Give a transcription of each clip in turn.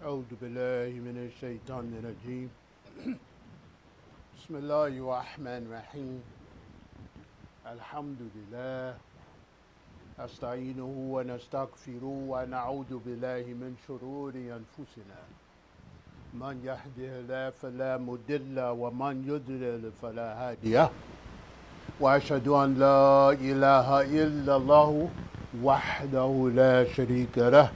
أعوذ بالله من الشيطان الرجيم بسم الله الرحمن الرحيم الحمد لله أستعينه ونستغفره ونعوذ بالله من شرور أنفسنا من يهده الله فلا مضل ومن يضلل فلا هادي وأشهد أن لا إله إلا الله وحده لا شريك له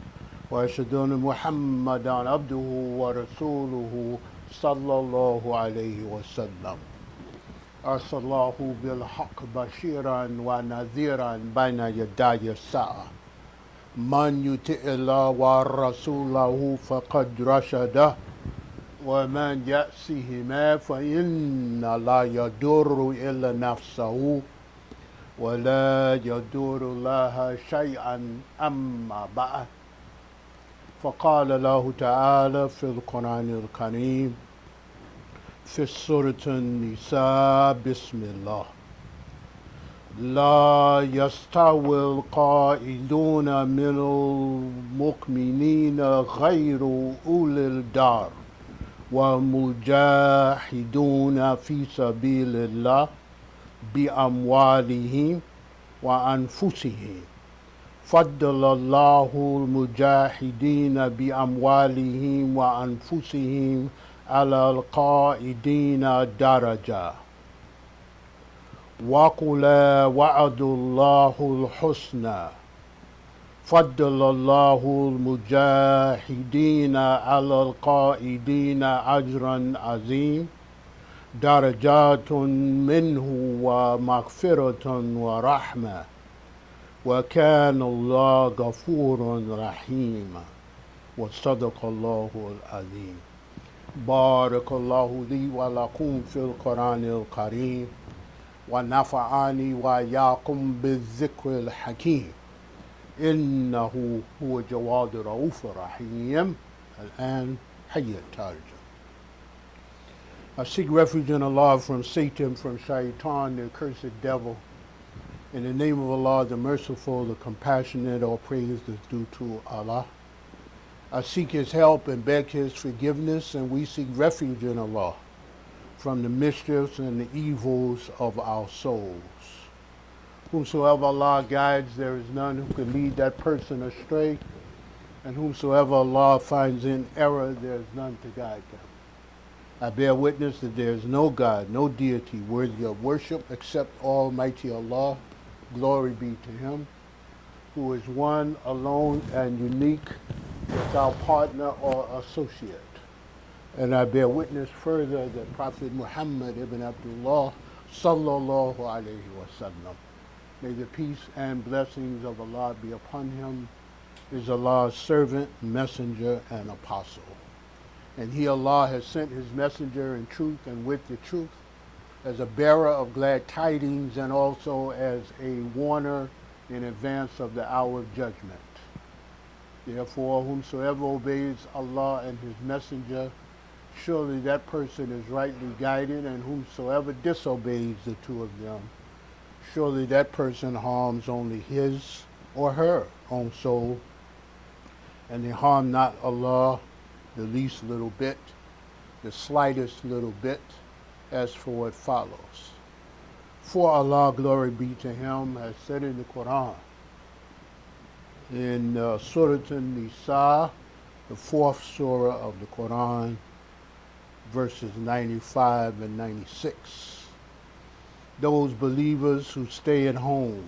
وأشهد أن محمدا عبده ورسوله صلى الله عليه وسلم أرسله بالحق بشيرا ونذيرا بين يدي الساعة من يطع الله ورسوله فقد رشد ومن يأسهما فإن لا يضر إلا نفسه ولا يضر الله شيئا أما بعد فقال الله تعالى في القرآن الكريم في سورة النساء بسم الله لا يستوي القائدون من المؤمنين غير أولي الدار والمجاهدون في سبيل الله بأموالهم وأنفسهم فضل الله المجاهدين بأموالهم وأنفسهم على القائدين درجة وقل وعد الله الحسنى فضل الله المجاهدين على القائدين أجرا عظيم درجات منه ومغفرة ورحمة وكان الله غفورا رحيما وصدق الله العظيم بارك الله لي ولكم في القرآن الكريم ونفعني وإياكم بالذكر الحكيم إنه هو جواد رؤوف رحيم الآن حي الترجمة I seek refuge in Allah from Satan, from Shaitan, the accursed devil. In the name of Allah, the merciful, the compassionate, all praise is due to Allah. I seek His help and beg His forgiveness, and we seek refuge in Allah from the mischiefs and the evils of our souls. Whomsoever Allah guides, there is none who can lead that person astray, and whomsoever Allah finds in error, there is none to guide them. I bear witness that there is no God, no deity worthy of worship except Almighty Allah. Glory be to Him, who is one, alone, and unique, without partner or associate. And I bear witness further that Prophet Muhammad ibn Abdullah sallallahu alayhi wasallam, may the peace and blessings of Allah be upon him, is Allah's servant, messenger, and apostle. And He, Allah, has sent His messenger in truth and with the truth, as a bearer of glad tidings and also as a warner in advance of the hour of judgment. Therefore, whomsoever obeys Allah and His messenger, surely that person is rightly guided, and whomsoever disobeys the two of them, surely that person harms only his or her own soul, and they harm not Allah the least little bit, the slightest little bit, as for what follows. For Allah, glory be to Him, has said in the Quran, in Surah An-Nisa, the fourth surah of the Quran, verses 95 and 96. Those believers who stay at home,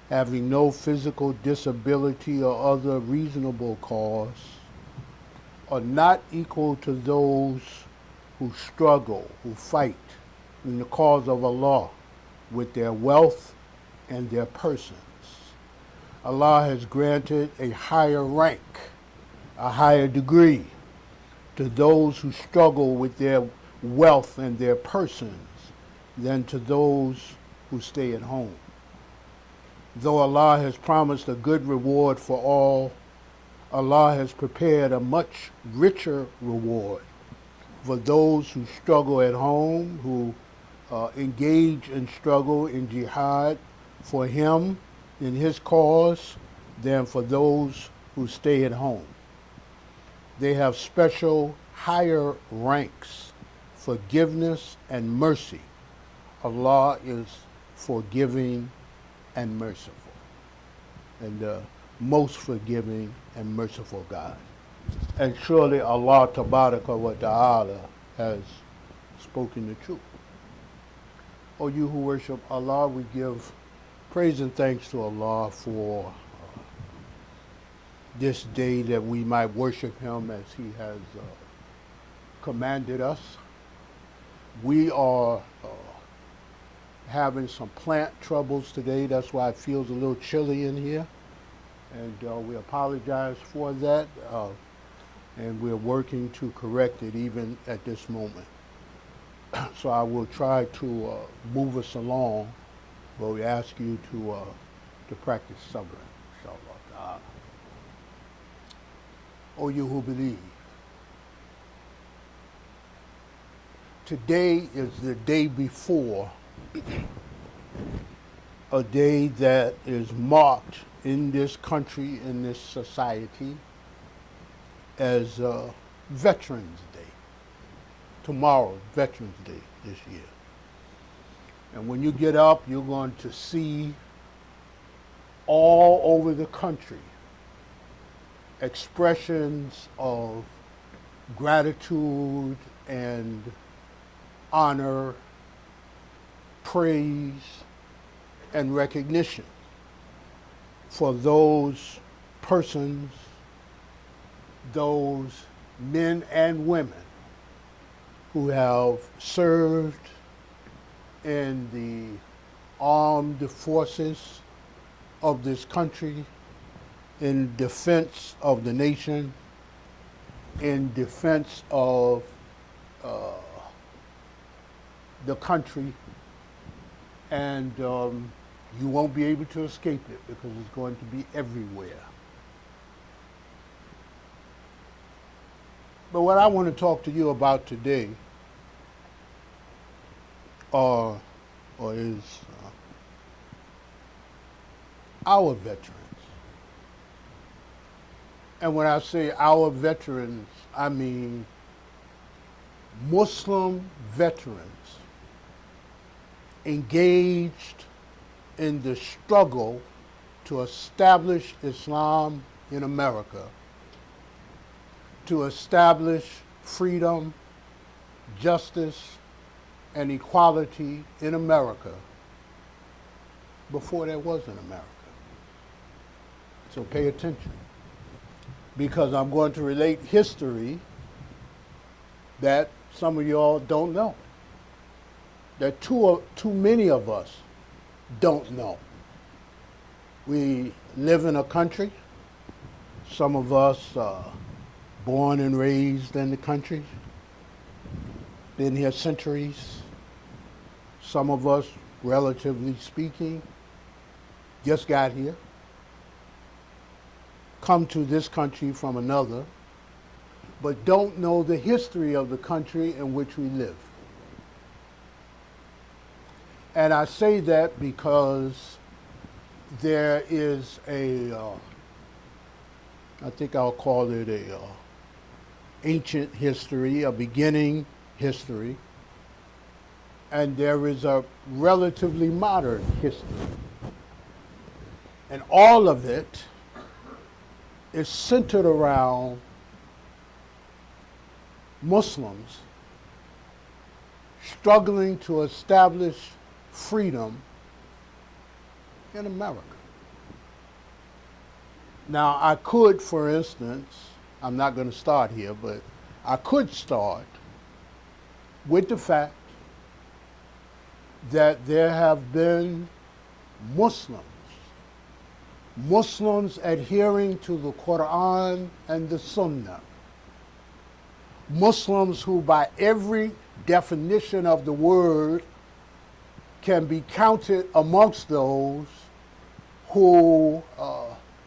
having no physical disability or other reasonable cause, are not equal to those who struggle, who fight in the cause of Allah with their wealth and their persons. Allah has granted a higher rank, a higher degree to those who struggle with their wealth and their persons than to those who stay at home. Though Allah has promised a good reward for all, Allah has prepared a much richer reward for those who struggle at home, who engage in struggle in jihad for Him in His cause, than for those who stay at home. They have special higher ranks, forgiveness and mercy. Allah is forgiving and merciful, and the most forgiving and merciful God. And surely Allah Tabaraka wa Ta'ala has spoken the truth. O you who worship Allah, we give praise and thanks to Allah for this day that we might worship Him as He has commanded us. We are having some plant troubles today. That's why it feels a little chilly in here. And we apologize for that. And we're working to correct it even at this moment. So I will try to move us along, but we ask you to practice sabr, inshallah. O you who believe, today is the day before a day that is marked in this country, in this society, as Veterans Day. Tomorrow, Veterans Day this year. And when you get up, you're going to see all over the country expressions of gratitude and honor, praise, and recognition for those persons, those men and women who have served in the armed forces of this country, in defense of the nation, in defense of the country, and you won't be able to escape it because it's going to be everywhere. But what I want to talk to you about today is our veterans. And when I say our veterans, I mean Muslim veterans engaged in the struggle to establish Islam in America, to establish freedom, justice, and equality in America before there was an America. So pay attention, because I'm going to relate history that some of y'all don't know, that too many of us don't know. We live in a country, some of us born and raised in the country, been here centuries. Some of us, relatively speaking, just got here, come to this country from another, but don't know the history of the country in which we live. And I say that because there is I think I'll call it a ancient history, a beginning history, and there is a relatively modern history. And all of it is centered around Muslims struggling to establish freedom in America. Now, I could, for instance, I'm not going to start here, but I could start with the fact that there have been Muslims adhering to the Quran and the Sunnah, Muslims who by every definition of the word can be counted amongst those who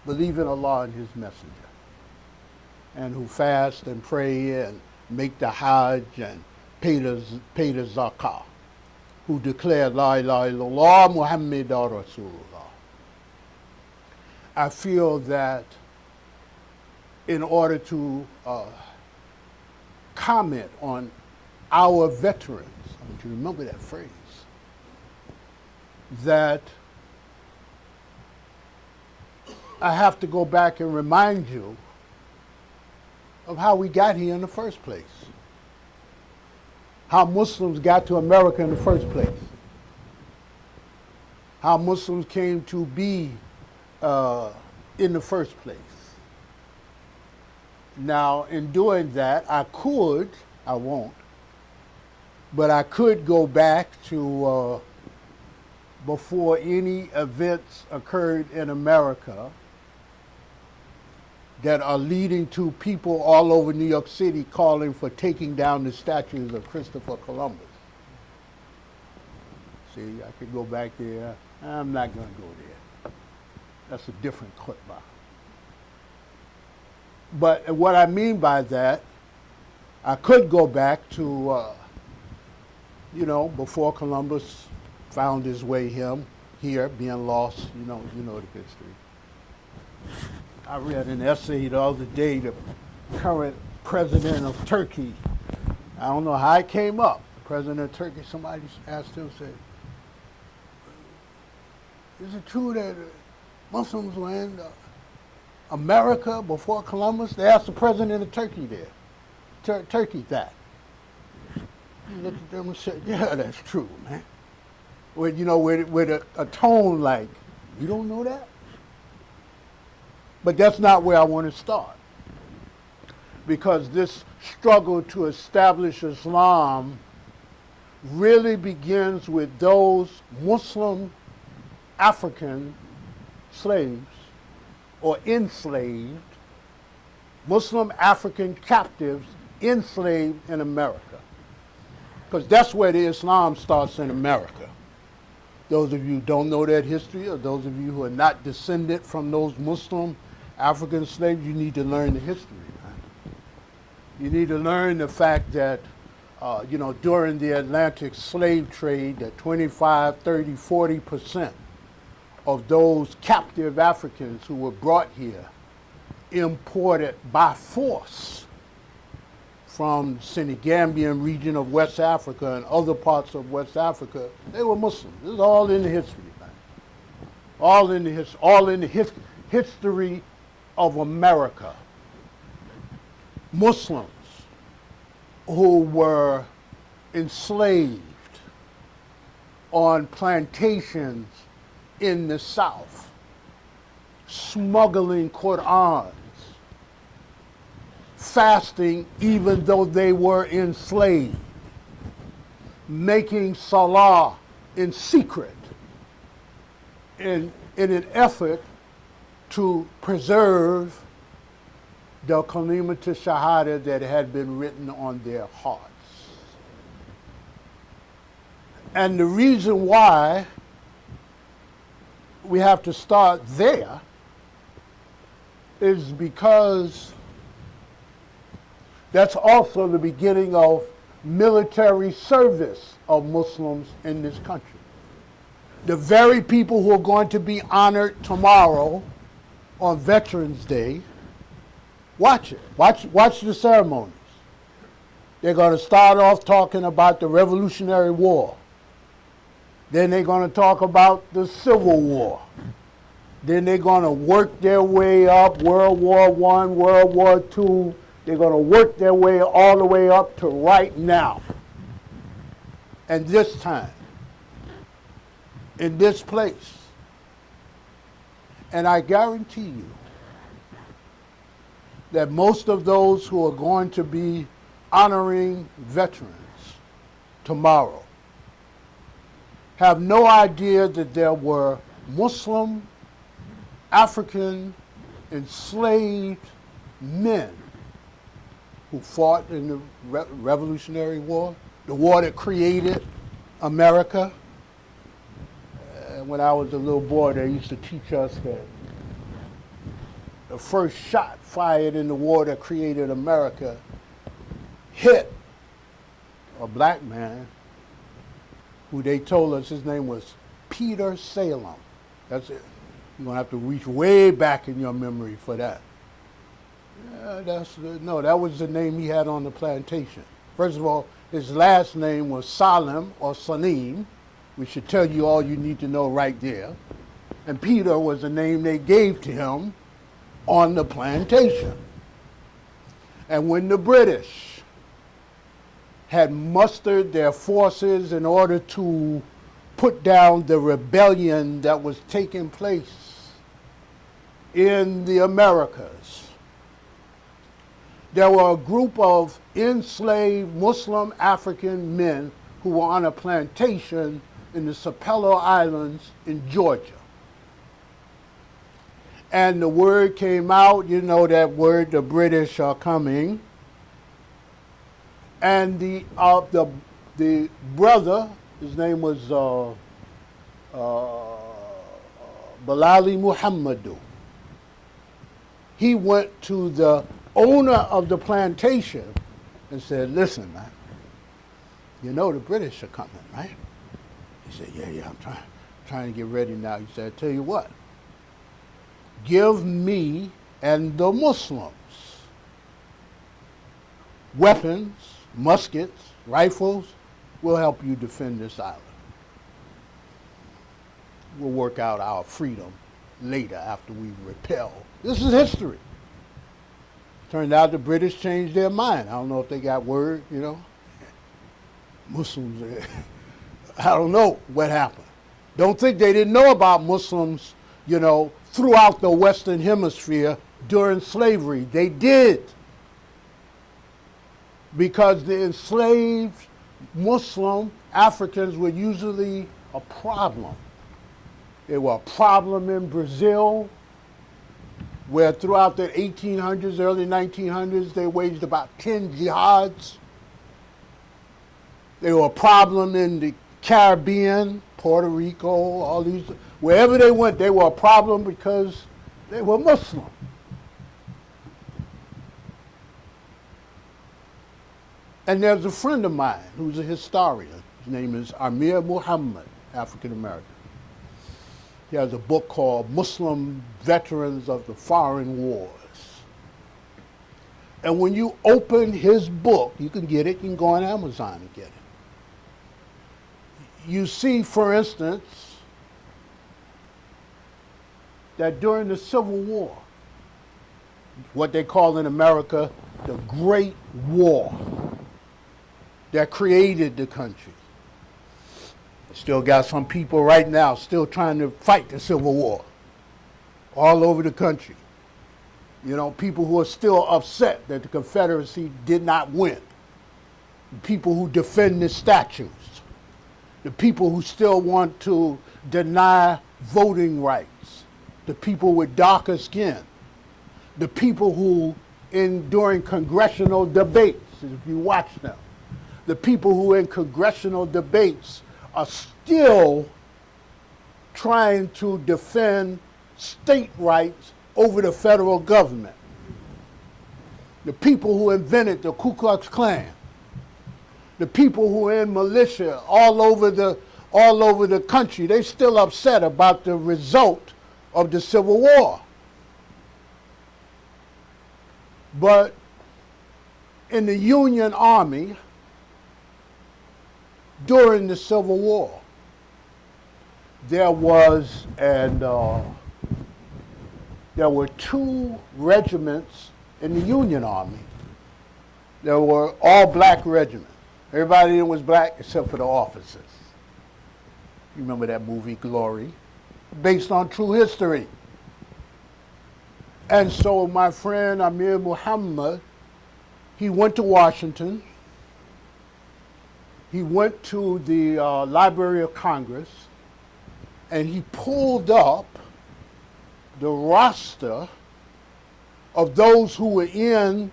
believe in Allah and His Messenger, and who fast and pray and make the Hajj and pay the Zakah, who declare La ilaha illallah Muhammadur Rasulullah. I feel that in order to comment on our veterans, I want you to remember that phrase, that I have to go back and remind you of how we got here in the first place, how Muslims got to America in the first place, how Muslims came to be in the first place. Now, in doing that, I won't, but I could go back to before any events occurred in America that are leading to people all over New York City calling for taking down the statues of Christopher Columbus. See, I could go back there. I'm not going to go there. That's a different khutbah. But what I mean by that, I could go back to, before Columbus found his way here, being lost, you know the history. I read an essay the other day, the current president of Turkey. I don't know how it came up. The president of Turkey, somebody asked him, said, is it true that Muslims were in America before Columbus? They asked the president of Turkey there. Turkey that. He looked at them and said, yeah, that's true, man. With a tone like, you don't know that? But that's not where I want to start. Because this struggle to establish Islam really begins with those Muslim African slaves or enslaved, Muslim African captives enslaved in America. Because that's where the Islam starts in America. Those of you who don't know that history, or those of you who are not descended from those Muslim African slaves, you need to learn the history. Man. You need to learn the fact that, during the Atlantic slave trade, that 25, 30, 40% of those captive Africans who were brought here, imported by force from the Senegambian region of West Africa and other parts of West Africa, they were Muslims. This is all in the history, man. All in the history of America. Muslims who were enslaved on plantations in the South, smuggling Qur'ans, fasting even though they were enslaved, making salah in secret in an effort to preserve the kalimat shahada that had been written on their hearts. And the reason why we have to start there is because that's also the beginning of military service of Muslims in this country. The very people who are going to be honored tomorrow on Veterans Day, watch it. Watch the ceremonies. They're going to start off talking about the Revolutionary War. Then they're going to talk about the Civil War. Then they're going to work their way up, World War I, World War II. They're going to work their way all the way up to right now. And this time, in this place. And I guarantee you that most of those who are going to be honoring veterans tomorrow have no idea that there were Muslim, African, enslaved men who fought in the Revolutionary War, the war that created America. When I was a little boy, they used to teach us that the first shot fired in the war that created America hit a black man who they told us his name was Peter Salem. That's it. You're going to have to reach way back in your memory for that. No, that was the name he had on the plantation. First of all, his last name was Salim or Salim, which should tell you all you need to know right there. And Peter was the name they gave to him on the plantation. And when the British had mustered their forces in order to put down the rebellion that was taking place in the Americas, there were a group of enslaved Muslim African men who were on a plantation in the Sapelo Islands in Georgia. And the word came out, you know that word, the British are coming. And the brother, his name was Bilali Muhammadu. He went to the owner of the plantation and said, listen, man, you know the British are coming, right? He said, yeah, I'm trying to get ready now. He said, I tell you what, give me and the Muslims weapons, muskets, rifles. We'll help you defend this island. We'll work out our freedom later after we repel. This is history. Turned out the British changed their mind. I don't know if they got word, you know. Muslims, I don't know what happened. Don't think they didn't know about Muslims, you know, throughout the Western Hemisphere during slavery. They did. Because the enslaved Muslim Africans were usually a problem. They were a problem in Brazil, where throughout the 1800s, early 1900s, they waged about 10 jihads. They were a problem in the Caribbean, Puerto Rico, all these. Wherever they went, they were a problem because they were Muslim. And there's a friend of mine who's a historian. His name is Amir Muhammad, African American. He has a book called Muslim Veterans of the Foreign Wars. And when you open his book, you can get it, you can go on Amazon and get it. You see, for instance, that during the Civil War, what they call in America the Great War that created the country. Still got some people right now still trying to fight the Civil War all over the country. You know, people who are still upset that the Confederacy did not win. The people who defend the statues. The people who still want to deny voting rights. The people with darker skin. The people who, during congressional debates, if you watch them, the people who in congressional debates are still trying to defend state rights over the federal government. The people who invented the Ku Klux Klan. The people who are in militia all over the country, they still upset about the result of the Civil War. But in the Union Army, during the Civil War, there were two regiments in the Union Army. There were all black regiments. Everybody in it was black except for the officers. You remember that movie, Glory? Based on true history. And so my friend Amir Muhammad, he went to Washington. He went to the Library of Congress, and he pulled up the roster of those who were in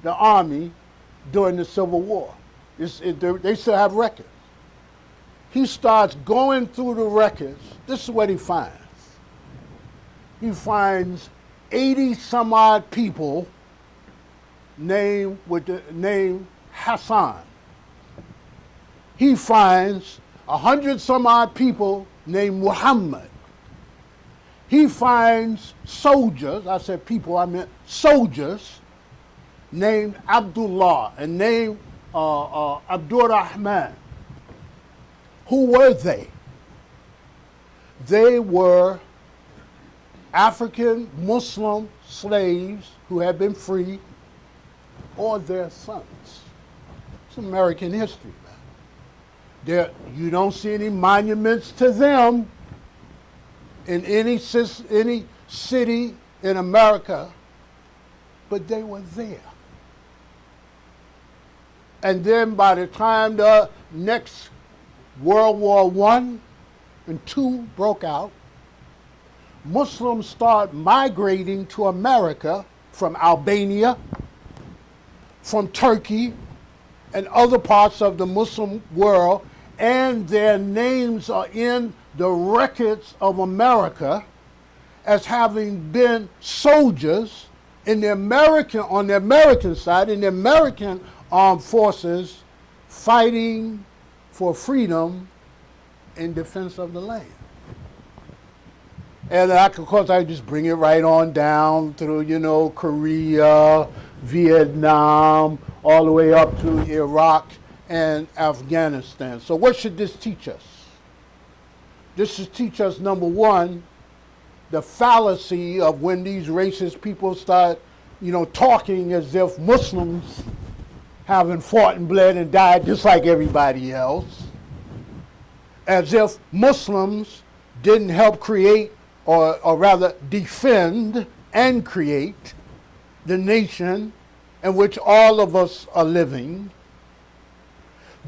the Army during the Civil War. They still have records. He starts going through the records. This is what he finds. He finds 80 some odd people named with the name Hassan. He finds 100 some odd people named Muhammad. he finds soldiers, I said people, I meant soldiers, named Abdullah and named Abdur Rahman. Who were they? They were African Muslim slaves who had been freed, or their sons. It's American history, man. You don't see any monuments to them in any city in America, but they were there. And then by the time the next World War I and II broke out, Muslims start migrating to America from Albania, from Turkey, and other parts of the Muslim world, and their names are in the records of America as having been soldiers in the on the American side, in the American armed forces, fighting for freedom in defense of the land. And of course, I just bring it right on down through, Korea, Vietnam, all the way up to Iraq and Afghanistan. So what should this teach us? This should teach us, number one, the fallacy of when these racist people start, talking as if Muslims having fought and bled and died just like everybody else. As if Muslims didn't help create or rather defend and create the nation in which all of us are living.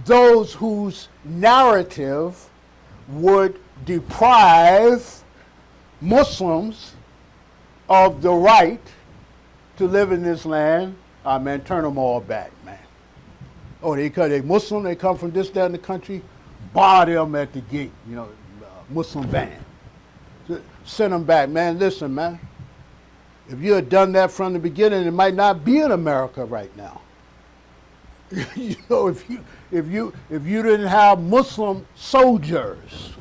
Those whose narrative would deprive Muslims of the right to live in this land, man, turn them all back, man. Oh, they Muslim, they come from this, that, in the country, bar them at the gate, Muslim ban. Send them back, man. Listen, man. If you had done that from the beginning, it might not be in America right now. If you didn't have Muslim soldiers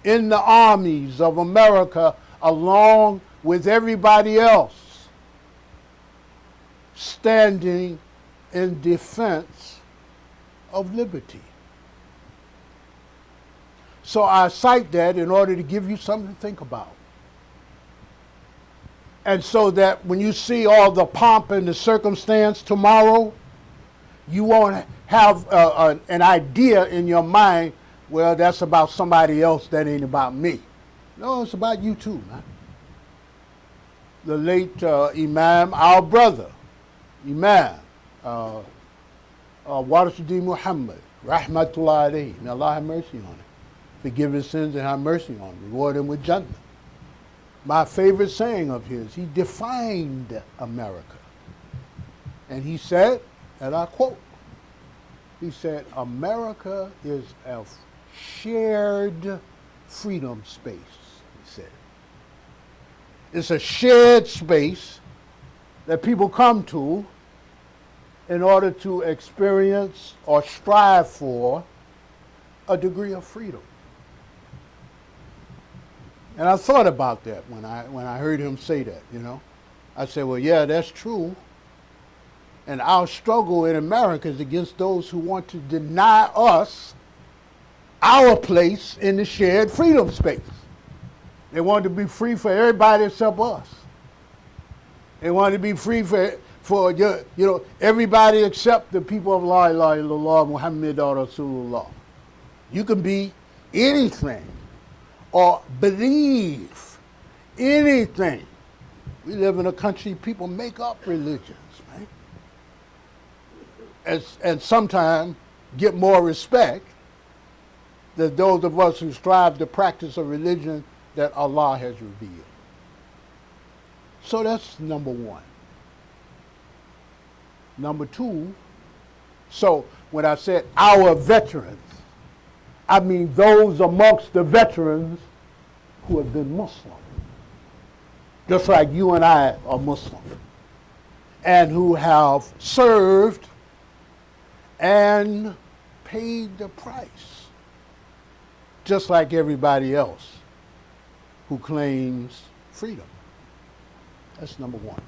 in the armies of America along with everybody else standing in defense of liberty. So I cite that in order to give you something to think about. And so that when you see all the pomp and the circumstance tomorrow, you won't have an idea in your mind, well, that's about somebody else, that ain't about me. No, it's about you too, man. The late Imam, our brother, Imam, Warithuddin Muhammad, Rahmatullah alayhi, may Allah have mercy on him. Forgive his sins and have mercy on him. Reward him with Jannah. My favorite saying of his, he defined America. And he said, and I quote, he said, America is a shared freedom space, he said. It's a shared space that people come to in order to experience or strive for a degree of freedom. And I thought about that when I heard him say that, I said, well, yeah, that's true. And our struggle in America is against those who want to deny us our place in the shared freedom space. They want to be free for everybody except us. They want to be free for everybody except the people of La ilaha illallah Muhammadur Rasulullah. You can be anything or believe anything. We live in a country, people make up religions, man. And sometimes get more respect than those of us who strive to practice a religion that Allah has revealed. So that's number one. Number two, so when I said our veterans, I mean those amongst the veterans who have been Muslim, just like you and I are Muslim, and who have served and paid the price, just like everybody else. who claims freedom. That's number one.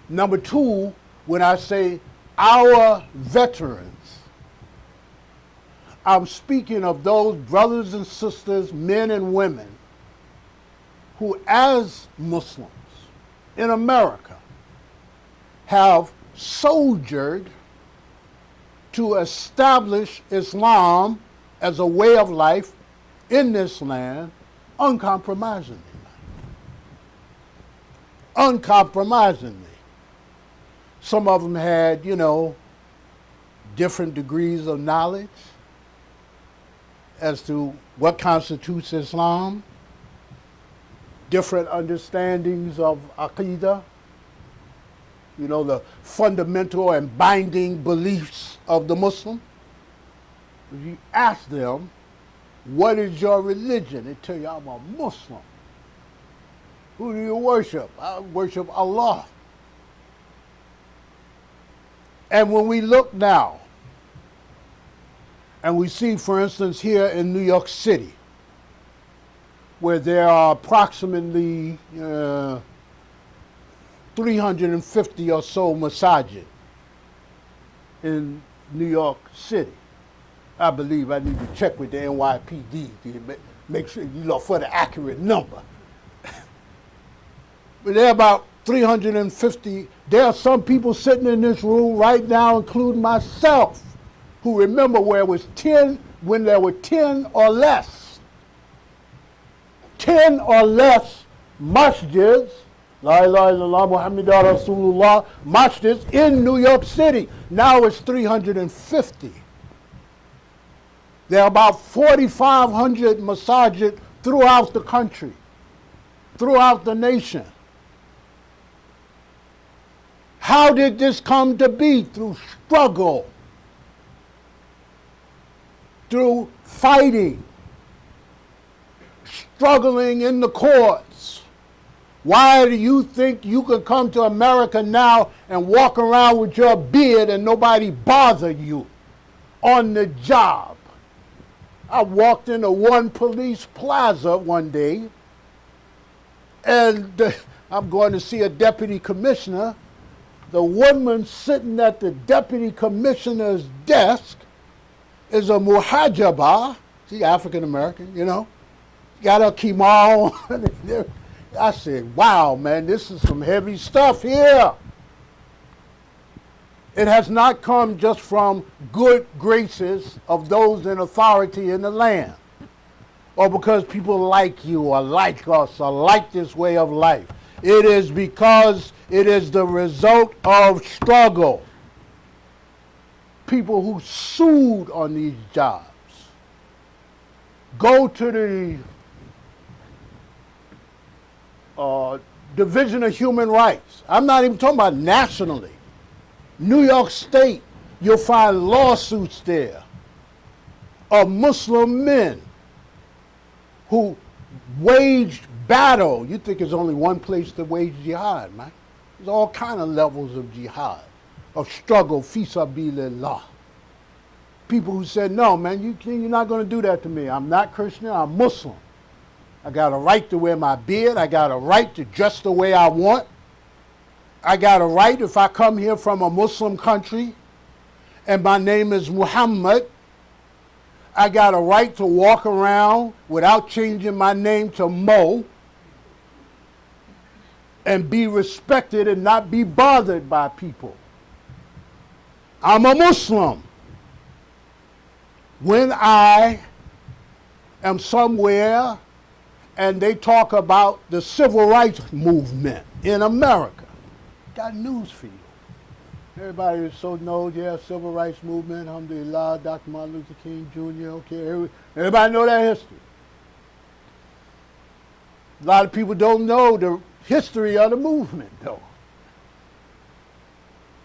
Number two, when I say our veterans, I'm speaking of those brothers and sisters, men and women, who as Muslims in America have soldiered to establish Islam as a way of life in this land uncompromisingly. Uncompromisingly. Some of them had, different degrees of knowledge as to what constitutes Islam, different understandings of Aqidah, the fundamental and binding beliefs of the Muslim. If you ask them, what is your religion? They tell you, I'm a Muslim. Who do you worship? I worship Allah. And when we look now, and we see, for instance, here in New York City, where there are approximately 350 or so masajid in New York City. I believe I need to check with the NYPD to make sure, for the accurate number. But there are about 350. There are some people sitting in this room right now, including myself, who remember when there were 10 or less masjids, La ilaha illallah Muhammadur Rasulullah, masjids in New York City. Now it's 350. There are about 4,500 masajid throughout the country, throughout the nation. How did this come to be? Through struggle, through fighting, struggling in the courts. Why do you think you can come to America now and walk around with your beard and nobody bother you on the job? I walked into one police plaza one day, and I'm going to see a deputy commissioner. The woman sitting at the deputy commissioner's desk is a muhajaba. She's African American, got her kimono. I said, wow, man, this is some heavy stuff here. It has not come just from good graces of those in authority in the land, or because people like you or like us or like this way of life. It is because it is the result of struggle. People who sued on these jobs. Go to the Division of Human Rights. I'm not even talking about nationally. New York State, you'll find lawsuits there of Muslim men who waged battle. You think there's only one place to wage jihad, man. There's all kind of levels of jihad, of struggle, fi sabilillah. People who said, no, man, you're not going to do that to me. I'm not Christian, I'm Muslim. I got a right to wear my beard. I got a right to dress the way I want. I got a right, if I come here from a Muslim country and my name is Muhammad, I got a right to walk around without changing my name to Mo and be respected and not be bothered by people. I'm a Muslim. When I am somewhere and they talk about the civil rights movement in America, got news for you. Everybody is so knows, civil rights movement, alhamdulillah, Dr. Martin Luther King Jr., okay, everybody know that history. A lot of people don't know the history of the movement, though.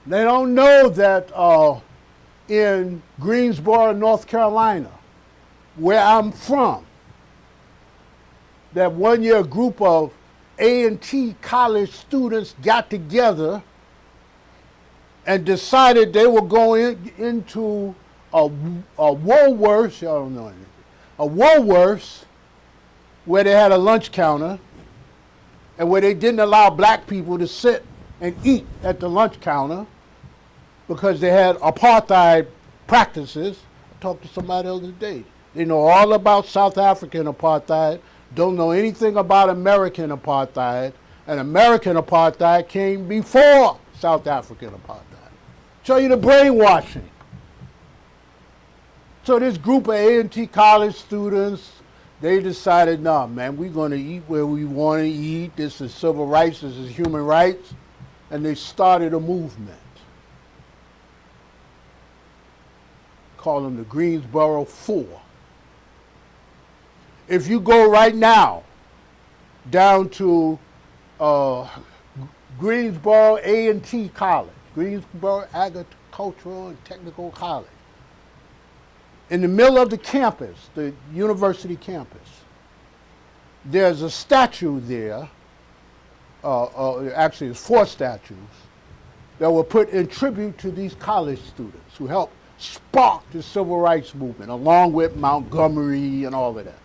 They don't know that in Greensboro, North Carolina, where I'm from, that one year a group of A&T college students got together and decided they were going into a Woolworths, y'all don't know anything, a Woolworths where they had a lunch counter and where they didn't allow black people to sit and eat at the lunch counter because they had apartheid practices. I talked to somebody the other day. They know all about South African apartheid, don't know anything about American apartheid, and American apartheid came before South African apartheid. Show you the brainwashing. So this group of A&T college students, they decided, nah, man, we're going to eat where we want to eat. This is civil rights, this is human rights. And they started a movement. Call them the Greensboro Four. If you go right now down to Greensboro A&T College, Greensboro Agricultural and Technical College, in the middle of the campus, the university campus, there's a statue there, actually it's 4 statues, that were put in tribute to these college students who helped spark the civil rights movement, along with Montgomery and all of that.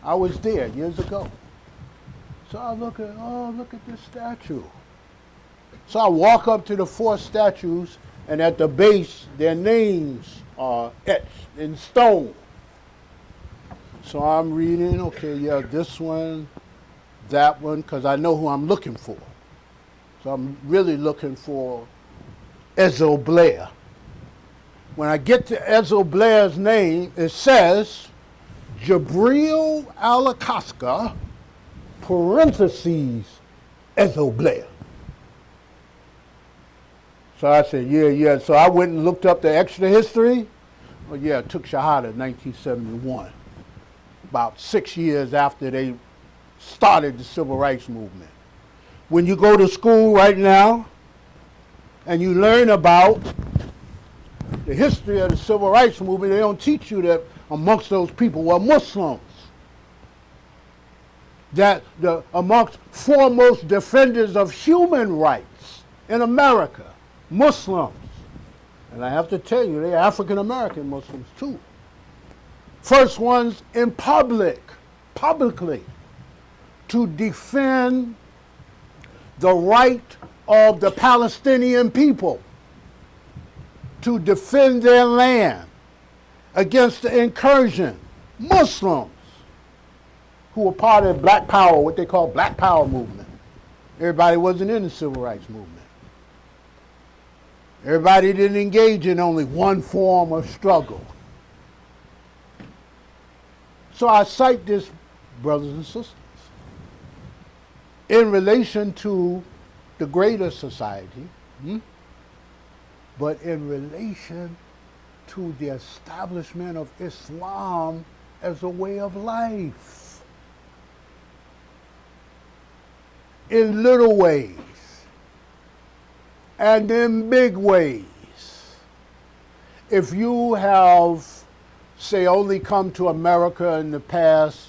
I was there years ago. So I look at this statue. So I walk up to the 4 statues, and at the base, their names are etched in stone. So I'm reading, okay, yeah, this one, that one, because I know who I'm looking for. So I'm really looking for Ethel Blair. When I get to Ethel Blair's name, it says Jabril Alakoska, parentheses, Ethel Blair. So I said, yeah. So I went and looked up the extra history. Well, yeah, I took Shahada in 1971, about 6 years after they started the civil rights movement. When you go to school right now and you learn about the history of the civil rights movement, they don't teach you that amongst those people were Muslims. That the amongst foremost defenders of human rights in America, Muslims. And I have to tell you, they're African American Muslims too. First ones in publicly, to defend the right of the Palestinian people to defend their land against the incursion. Muslims who were part of Black Power, what they call Black Power movement. Everybody wasn't in the civil rights movement. Everybody didn't engage in only one form of struggle. So I cite this, brothers and sisters, in relation to the greater society, but in relation to the establishment of Islam as a way of life. In little ways and in big ways. If you have, say, only come to America in the past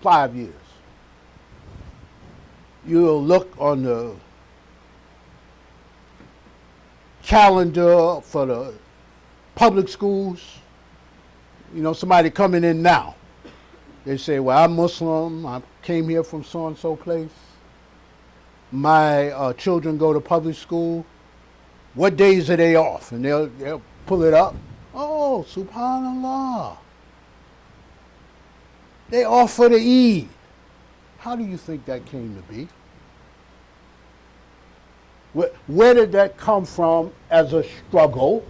5 years, you'll look on the calendar for the public schools. You know, somebody coming in now, they say, well, I'm Muslim, I came here from so-and-so place. My children go to public school. What days are they off? And they'll pull it up. Oh, subhanallah. They off for the Eid. How do you think that came to be? Where did that come from as a struggle?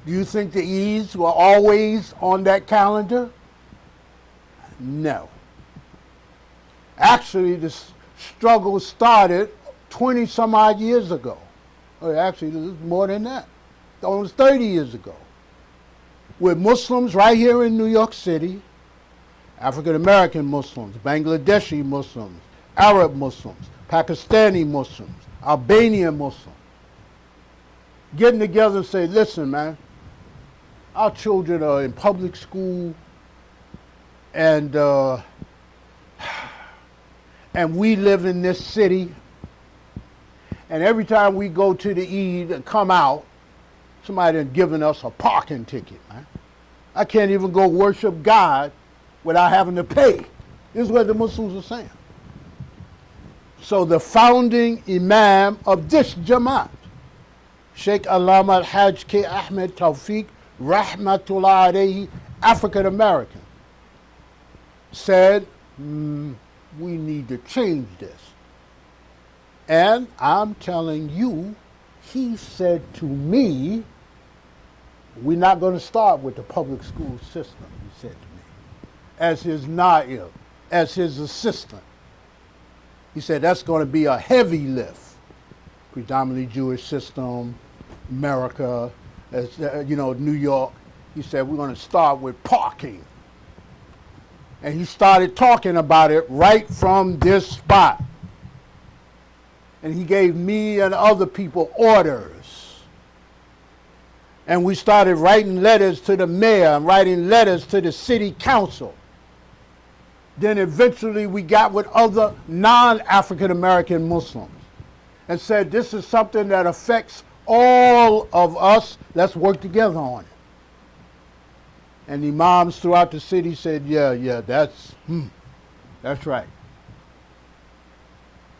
Do you think the Eids were always on that calendar? No. Actually, the struggle started 20 some odd years ago. Or actually, this is more than that. Almost 30 years ago. With Muslims right here in New York City, African American Muslims, Bangladeshi Muslims, Arab Muslims, Pakistani Muslims, Albanian Muslims, getting together and say, listen, man, our children are in public school and we live in this city, and every time we go to the Eid and come out, somebody has given us a parking ticket, man. I can't even go worship God without having to pay. This is what the Muslims are saying. So the founding Imam of this Jamaat, Sheikh Allama Al-Hajj K. Ahmed Tawfiq, Rahmatullah alayhi, African American, said, we need to change this. And I'm telling you, he said to me, we're not going to start with the public school system, he said to me, as his naib, as his assistant. He said that's going to be a heavy lift. Predominantly Jewish system, America, as, New York. He said we're going to start with parking. And he started talking about it right from this spot. And he gave me and other people orders. And we started writing letters to the mayor and writing letters to the city council. Then eventually we got with other non-African American Muslims and said, this is something that affects all of us. Let's work together on it. And imams throughout the city said, yeah, that's right.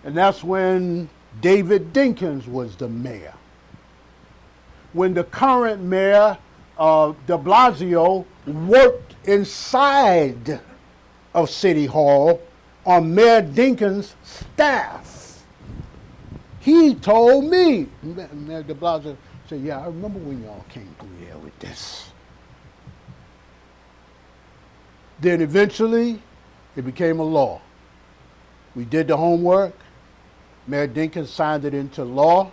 And that's when David Dinkins was the mayor. When the current mayor, de Blasio, worked inside of City Hall on Mayor Dinkins' staff. He told me, Mayor de Blasio said, yeah, I remember when y'all came through here with this. Then eventually, it became a law. We did the homework. Mayor Dinkins signed it into law.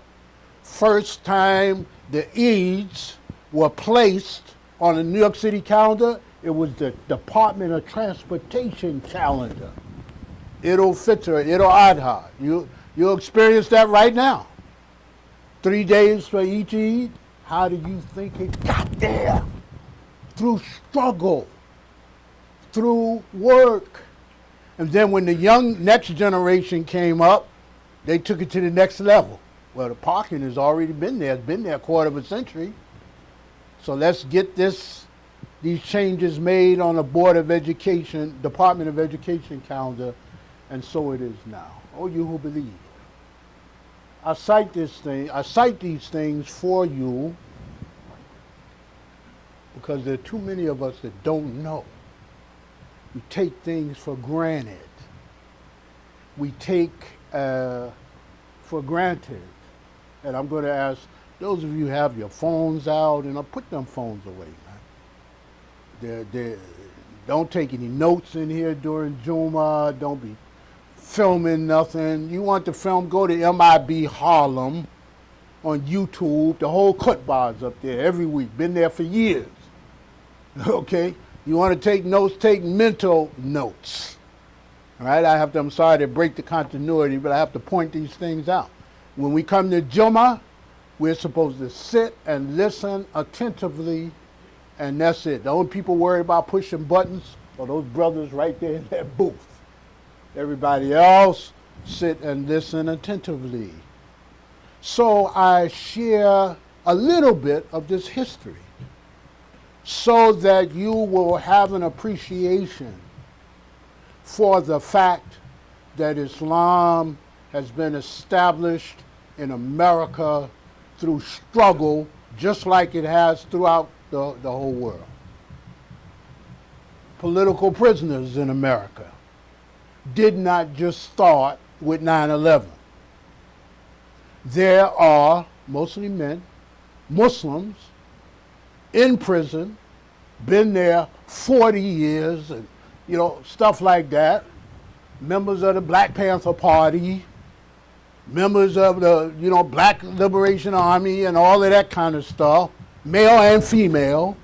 First time the Eids were placed on the New York City calendar, it was the Department of Transportation calendar. Eid al-Fitr, Eid al-Adha. You'll experience that right now. 3 days for each Eid. How do you think it got there? Through struggle, through work. And then when the young next generation came up, they took it to the next level. Well, the parking has already been there. It's been there a quarter of a century. So let's get these changes made on the Board of Education, Department of Education calendar, and so it is now. Oh, you who believe. I cite these things for you because there are too many of us that don't know. We take things for granted. We take for granted. And I'm going to ask those of you who have your phones out, and I'll put them phones away, man. Don't take any notes in here during Juma. Don't be filming nothing. You want to film, go to MIB Harlem on YouTube. The whole Kutbah's up there every week. Been there for years. Okay? You want to take notes, take mental notes. All right? I'm sorry to break the continuity, but I have to point these things out. When we come to Juma, we're supposed to sit and listen attentively, and that's it. The only people worried about pushing buttons are those brothers right there in that booth. Everybody else, sit and listen attentively. So I share a little bit of this history so that you will have an appreciation for the fact that Islam has been established in America through struggle, just like it has throughout the whole world. Political prisoners in America did not just start with 9/11. There are mostly men, Muslims, in prison, been there 40 years, and stuff like that. Members of the Black Panther Party, members of the Black Liberation Army, and all of that kind of stuff, male and female,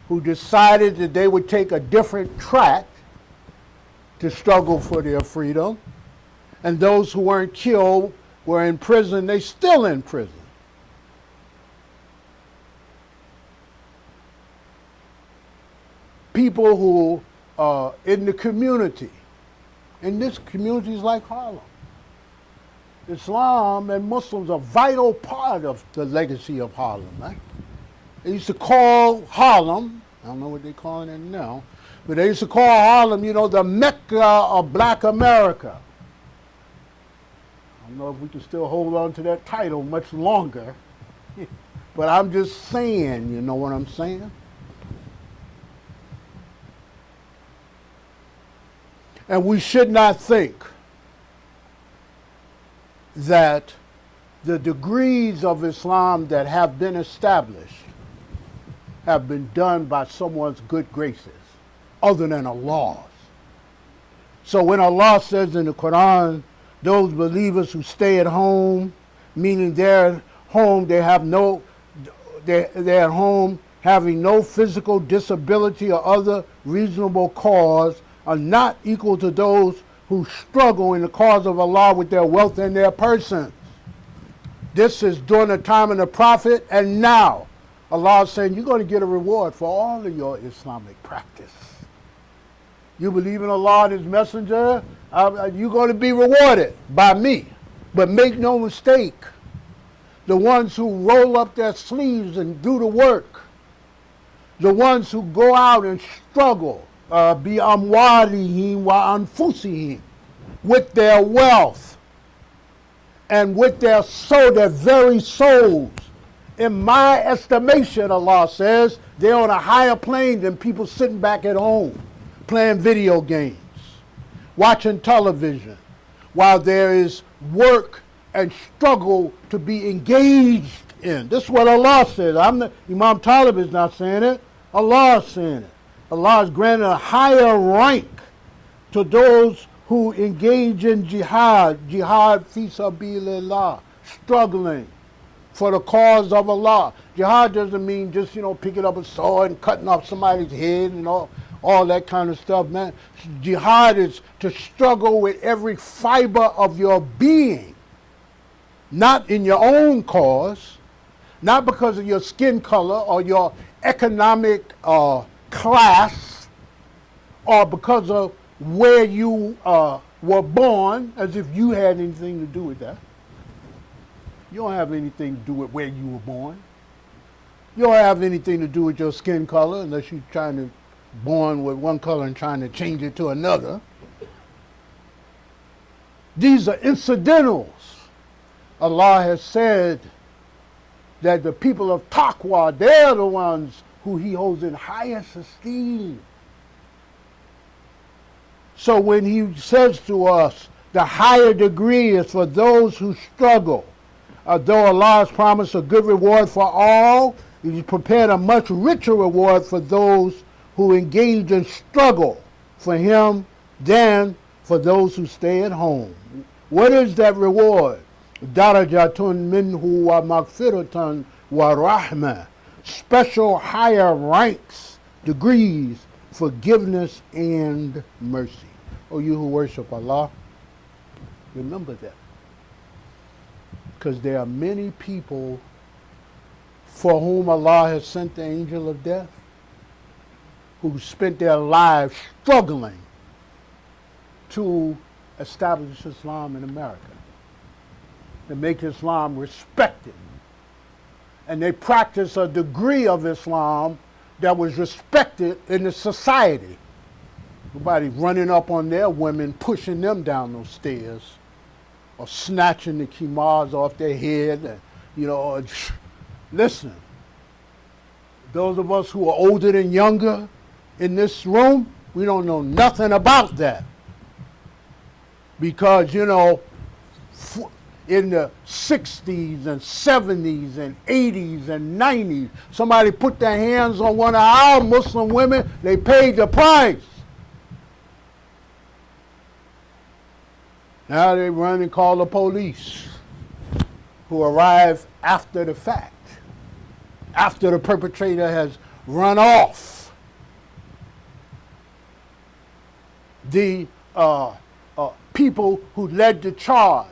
who decided that they would take a different track to struggle for their freedom. And those who weren't killed were in prison. They're still in prison. People who are in the community, and this community is like Harlem. Islam and Muslims are a vital part of the legacy of Harlem, right? They used to call Harlem, I don't know what they're calling it now, But they used to call Harlem, the Mecca of black America. I don't know if we can still hold on to that title much longer. But I'm just saying, you know what I'm saying? And we should not think that the degrees of Islam that have been established have been done by someone's good graces, other than Allah's. So when Allah says in the Quran, those believers who stay at home, meaning they're home, they're at home having no physical disability or other reasonable cause, are not equal to those who struggle in the cause of Allah with their wealth and their persons. This is during the time of the Prophet, and now Allah is saying you're going to get a reward for all of your Islamic practice. You believe in Allah and His Messenger, you're going to be rewarded by me. But make no mistake, the ones who roll up their sleeves and do the work, the ones who go out and struggle, bi amwalihim wa anfusihim, with their wealth and with their soul, their very souls. In my estimation, Allah says, they're on a higher plane than people sitting back at home, playing video games, watching television, while there is work and struggle to be engaged in. This is what Allah says. Imam Talib is not saying it. Allah is saying it. Allah has granted a higher rank to those who engage in jihad fi sabilillah, struggling for the cause of Allah. Jihad doesn't mean just, picking up a sword and cutting off somebody's head and all that kind of stuff, man. Jihad is to struggle with every fiber of your being, not in your own cause, not because of your skin color or your economic class, or because of where you were born, as if you had anything to do with that. You don't have anything to do with where you were born. You don't have anything to do with your skin color unless you're born with one color and trying to change it to another. These are incidentals. Allah has said that the people of Taqwa, they're the ones who He holds in highest esteem. So when He says to us, the higher degree is for those who struggle. Though Allah has promised a good reward for all, He's prepared a much richer reward for those who engage in struggle for Him than for those who stay at home. What is that reward? Darajatun minhu wa maghfiratan wa rahmah. Special higher ranks, degrees, forgiveness and mercy. Oh, you who worship Allah, remember that. Because there are many people for whom Allah has sent the angel of death, who spent their lives struggling to establish Islam in America, to make Islam respected. And they practice a degree of Islam that was respected in the society. Nobody running up on their women, pushing them down those stairs, or snatching the khimars off their head. And, listen, those of us who are older than younger in this room, we don't know nothing about that. Because, in the 60s and 70s and 80s and 90s, somebody put their hands on one of our Muslim women, they paid the price. Now they run and call the police, who arrive after the fact, after the perpetrator has run off. The people who led the charge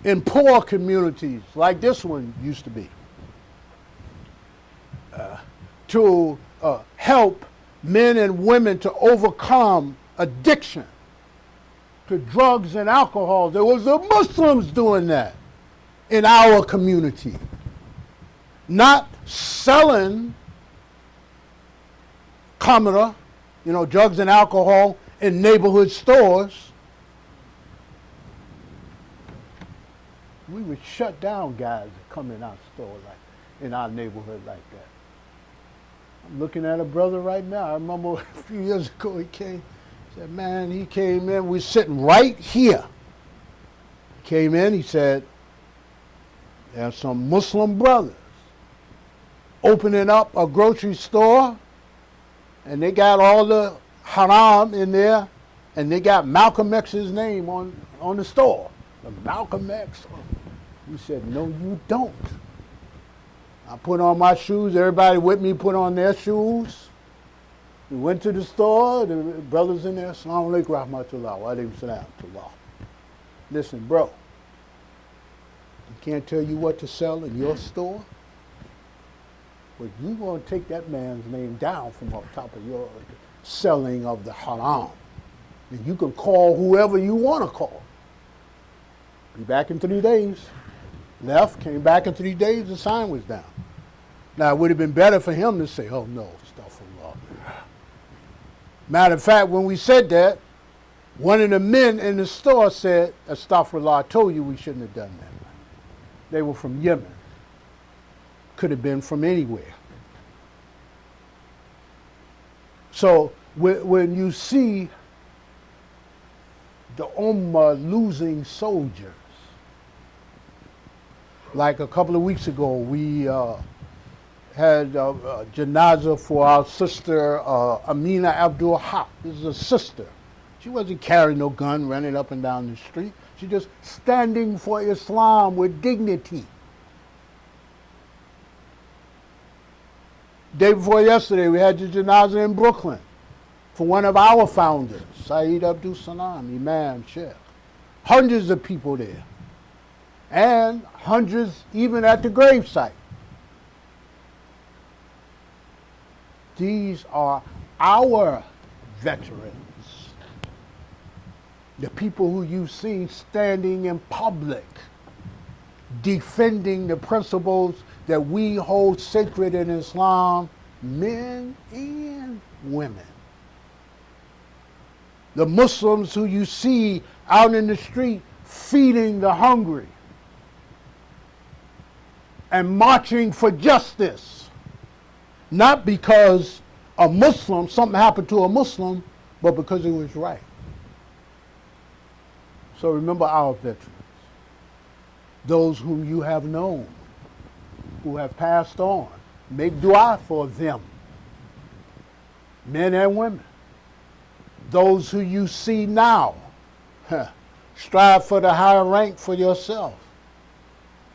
in poor communities, like this one used to be, to help men and women to overcome addiction to drugs and alcohol. There was the Muslims doing that in our community. Not selling khamra, drugs and alcohol in neighborhood stores, we would shut down guys that come in our store, in our neighborhood like that. I'm looking at a brother right now. I remember a few years ago he came. He said, man, he came in. We're sitting right here. He came in. He said, there's some Muslim brothers opening up a grocery store, and they got all the haram in there, and they got Malcolm X's name on the store. The Malcolm X. He said, no, you don't. I put on my shoes. Everybody with me put on their shoes. We went to the store. The brothers in there, Assalamu alaikum rahmatullah, wa alaikum salam tullah. Listen, bro, I can't tell you what to sell in your store, but you're going to take that man's name down from off top of your selling of the haram. And you can call whoever you want to call. Be back in 3 days. Left, came back in 3 days, the sign was down. Now, it would have been better for him to say, oh no, astaghfirullah. Matter of fact, when we said that, one of the men in the store said, astaghfirullah, I told you we shouldn't have done that. They were from Yemen. Could have been from anywhere. So when you see the Ummah losing soldiers, like a couple of weeks ago, we had a janazah for our sister Amina Abdul Haq. This is a sister. She wasn't carrying no gun, running up and down the street. She just standing for Islam with dignity. Day before yesterday, we had the janazah in Brooklyn for one of our founders, Saeed Abdul Salam, Imam, Sheikh. Hundreds of people there. And hundreds even at the gravesite. These are our veterans. The people who you've seen standing in public, defending the principles that we hold sacred in Islam, men and women. The Muslims who you see out in the street feeding the hungry and marching for justice, not because something happened to a Muslim, but because it was right. So remember our veterans, those whom you have known, who have passed on. Make dua for them, men and women. Those who you see now, strive for the higher rank for yourself.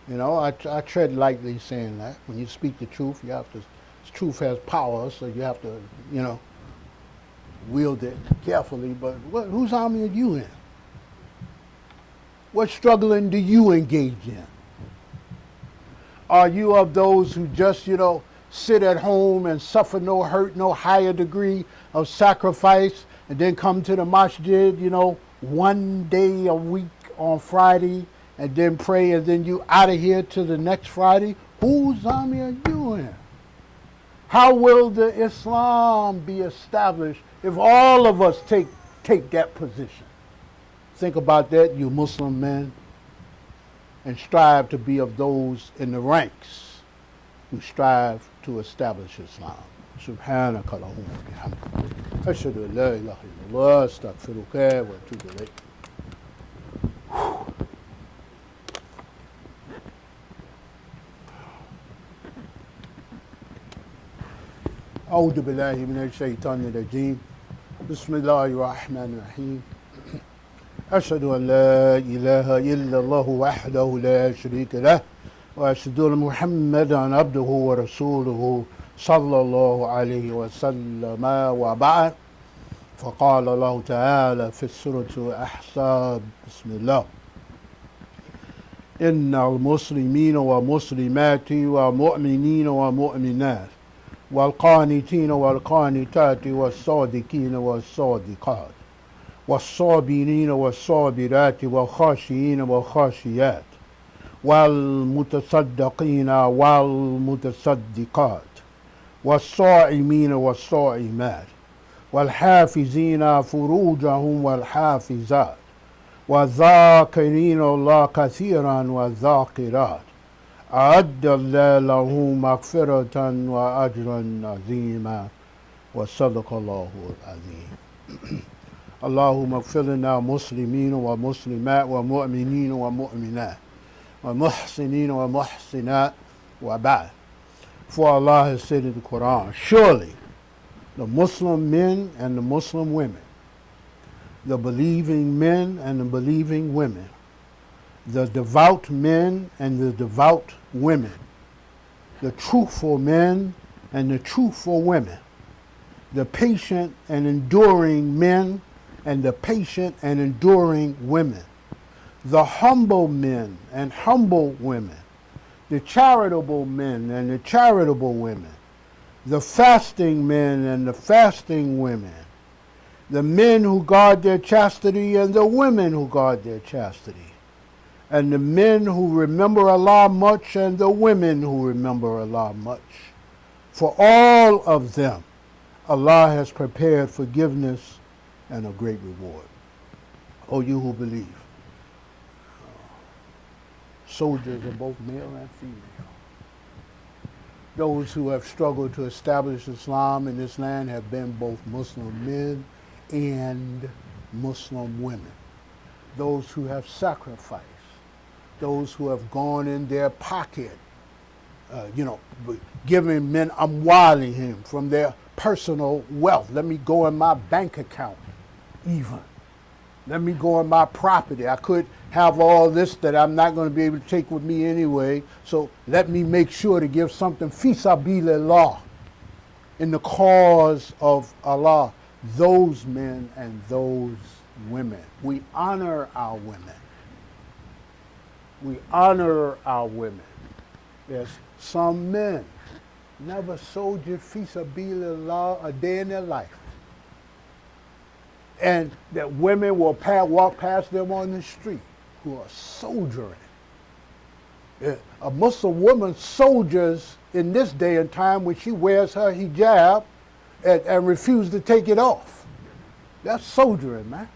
I tread lightly saying that. When you speak the truth, truth has power, so you have to, wield it carefully. But whose army are you in? What struggling do you engage in? Are you of those who just, sit at home and suffer no hurt, no higher degree of sacrifice, and then come to the masjid, one day a week on Friday, and then pray, and then you out of here to the next Friday? Whose army are you in? How will the Islam be established if all of us take that position? Think about that, you Muslim men, and strive to be of those in the ranks who strive to establish Islam. سبحانك اللهم وبحمدك أشهد أن لا إله إلا الله أستغفرك وأتوب إليك. أعوذ بالله من الشيطان الرجيم. بسم الله الرحمن الرحيم. أشهد أن لا إله إلا الله وحده لا شريك له وأشهد أن محمدا عبده ورسوله صلى الله عليه وسلم وبعد. فقال الله تعالى في سورة الأحزاب بسم الله إن المسلمين والمسلمات والمؤمنين والمؤمنات والقانتين والقانتات والصادقين والصادقات والصابرين والصابرات والخاشعين والخاشيات والمتصدقين والمتصدقات والصائمين والصائمات والحافظين فروجهم والحافظات والذاكرين الله كثيرا والذاكرات أعد الله له مغفرة وأجرا عظيما وصدق الله العظيم. اللهم اغفر لنا مسلمين ومسلمات ومؤمنين ومؤمنات ومحسنين ومحسنات وبعد. For Allah has said in the Quran, surely the Muslim men and the Muslim women, the believing men and the believing women, the devout men and the devout women, the truthful men and the truthful women, the patient and enduring men and the patient and enduring women, the humble men and humble women, the charitable men and the charitable women, the fasting men and the fasting women, the men who guard their chastity and the women who guard their chastity, and the men who remember Allah much and the women who remember Allah much. For all of them, Allah has prepared forgiveness and a great reward. O you who believe, soldiers are both male and female. Those who have struggled to establish Islam in this land have been both Muslim men and Muslim women. Those who have sacrificed, those who have gone in their pocket, giving men amwalihim from their personal wealth. Let me go in my bank account even. Let me go in my property. I could have all this that I'm not going to be able to take with me anyway, so let me make sure to give something fi sabilillah, in the cause of Allah. Those men and those women. We honor our women. We honor our women. There's some men never soldiered fi sabilillah a day in their life, and that women will walk past them on the street who are soldiering. A Muslim woman soldiers in this day and time when she wears her hijab and refuses to take it off. That's soldiering, man.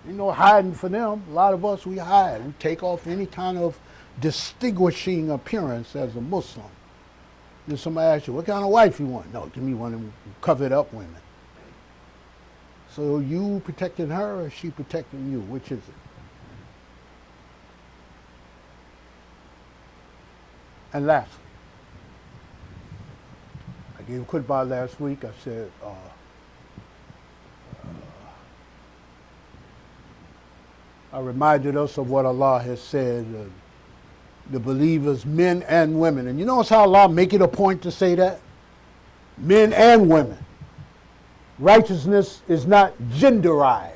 Ain't no hiding for them. A lot of us, we hide. We take off any kind of distinguishing appearance as a Muslim. Then somebody asks you, what kind of wife you want? No, give me one of them covered up women. So you protecting her or she protecting you? Which is it? And lastly, I gave a khutbah last week. I said, I reminded us of what Allah has said, the believers, men and women. And you notice how Allah make it a point to say that? Men and women. Righteousness is not genderized.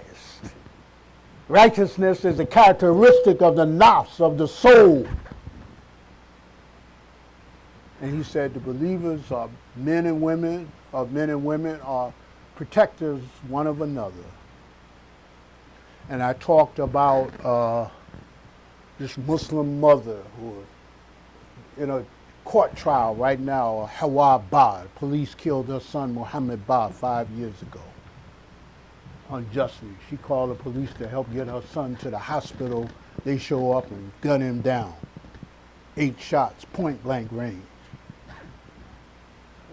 Righteousness is a characteristic of the nafs, of the soul. And he said the believers are men and women are protectors one of another. And I talked about this Muslim mother who is in a court trial right now, Hawa Ba. Police killed her son Muhammad Ba 5 years ago unjustly. She called the police to help get her son to the hospital. They show up and gun him down. 8 shots, point blank range.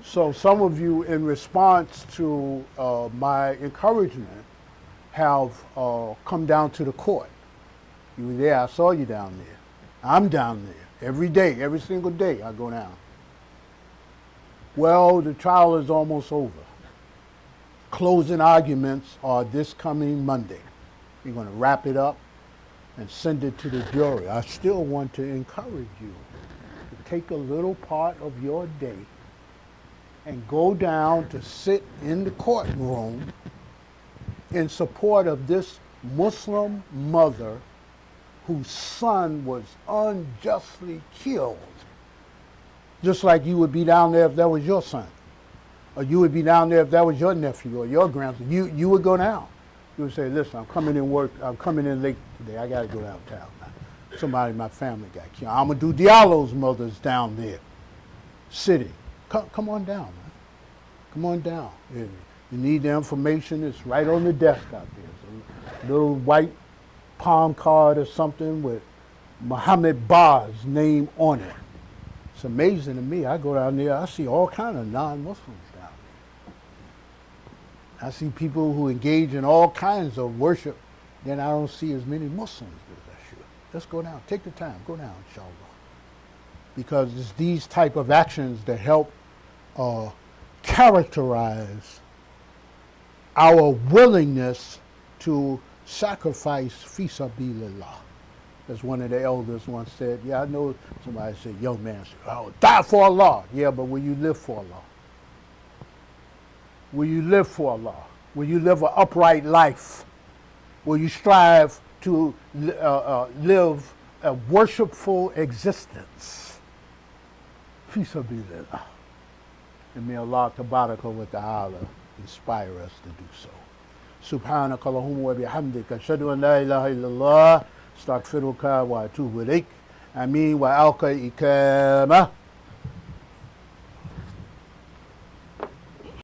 So some of you, in response to my encouragement, have come down to the court. You were there, I saw you down there. I'm down there every day, every single day I go down. Well, the trial is almost over. Closing arguments are this coming Monday. We're going to wrap it up and send it to the jury. I still want to encourage you to take a little part of your day and go down to sit in the courtroom in support of this Muslim mother whose son was unjustly killed. Just like you would be down there if that was your son. Or you would be down there if that was your nephew or your grandson. You would go down. You would say, listen, I'm coming in late today. I got to go downtown now. Somebody in my family got killed. Amadou Diallo's mother's down there sitting. Come on down, man. Come on down. You need the information, it's right on the desk out there. It's a little white palm card or something with Muhammad Bar's name on it. It's amazing to me. I go down there, I see all kind of non-Muslims down there. I see people who engage in all kinds of worship, then I don't see as many Muslims as I should. Let's go down, take the time, go down, inshallah. Because it's these type of actions that help characterize our willingness to sacrifice fi sabilillah. As one of the elders once said, yeah, I know somebody said, young man, oh, die for Allah. Yeah, but will you live for Allah? Will you live for Allah? Will you live an upright life? Will you strive to live a worshipful existence? Fi sabilillah. And may Allah tabaraka wa ta'ala inspire us to do so. سبحانك اللهم وبحمدك أشهد أن لا إله إلا الله استغفرك وأتوب إليك آمين وألقى إكامة